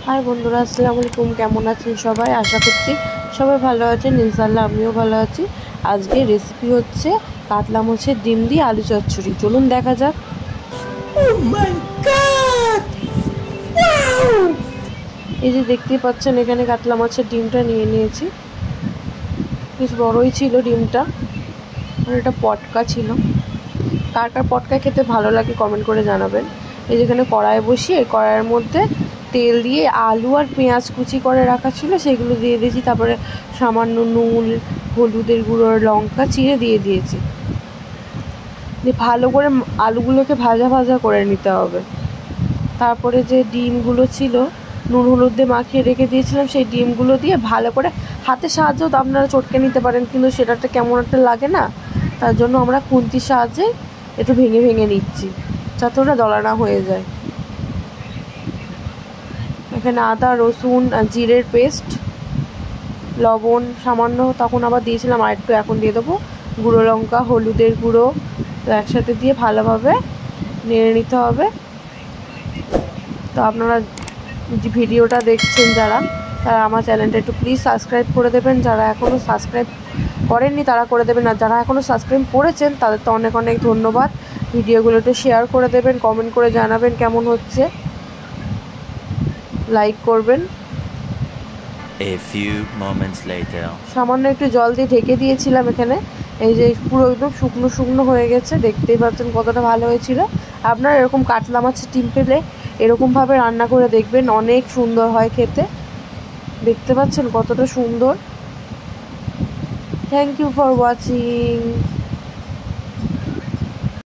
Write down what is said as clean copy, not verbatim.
High বন্ধুরা, আসসালামু আলাইকুম। কেমন আছেন সবাই? আশা করছি সবাই ভালো আছেন। ইনশাআল্লাহ আমিও ভালো আছি। আজকে রেসিপি হচ্ছে কাতলা মাছের ডিম দিয়ে আলু চচ্চড়ি। চলুন দেখা যাক। Oh my god! Wow! এই যে দেখতেই পাচ্ছেন, এখানে কাতলা মাছের ডিমটা নিয়ে নিয়েছি। বেশ বড়ই ছিল ডিমটা, আর এটা পটকা ছিল। কার কার পটকা খেতে ভালো লাগে কমেন্ট করে জানাবেন। এই যেখানে কড়াই বসিয়ে কড়াইয়ের মধ্যে তেল দিয়ে আলু আর পেঁয়াজ কুচি করে রাখা ছিল সেগুলো দিয়ে দিয়েছি। তারপরে সামান্য নুন, হলুদের গুঁড়ো, লঙ্কা চিড়ে দিয়ে দিয়েছি। দিয়ে ভালো করে আলুগুলোকে ভাজা ভাজা করে নিতে হবে। তারপরে যে ডিমগুলো ছিল নুন হলুদ দিয়ে মাখিয়ে রেখে দিয়েছিলাম, সেই ডিমগুলো দিয়ে ভালো করে হাতের সাহায্যেও আপনারা চটকে নিতে পারেন, কিন্তু সেটাতে কেমন একটা লাগে না, তার জন্য আমরা খুন্তির সাহায্যে একটু ভেঙে ভেঙে নিচ্ছি যাতে ওটা দলা না হয়ে যায়। এখানে আদা, রসুন আর জিরের পেস্ট, লবণ সামান্য তখন আবার দিয়েছিলাম, আর একটু এখন দিয়ে দেবো গুঁড়ো লঙ্কা, হলুদের গুঁড়ো। তো একসাথে দিয়ে ভালোভাবে নেড়ে নিতে হবে। তো আপনারা যে ভিডিওটা দেখছেন যারা, তারা আমার চ্যানেলটা একটু প্লিজ সাবস্ক্রাইব করে দেবেন। যারা এখনও সাবস্ক্রাইব করেননি তারা করে দেবেন, আর যারা এখনও সাবস্ক্রাইব করেছেন তাদের তো অনেক অনেক ধন্যবাদ। ভিডিওগুলোতে শেয়ার করে দেবেন, কমেন্ট করে জানাবেন কেমন হচ্ছে, লাইক করবেন। A few moments later. সামান্য একটু জল দিয়ে ঢেকে দিয়েছিলাম এখানে। এই যে পুরো একদম শুকনো শুকনো হয়ে গেছে, দেখতেই পাচ্ছেন কতটা ভালো হয়েছিল। আপনারা এরকম কাতলা মাছের ডিম পেলে এরকমভাবে রান্না করে দেখবেন, অনেক সুন্দর হয় খেতে। দেখতে পাচ্ছেন কতটা সুন্দর। Thank you for watching.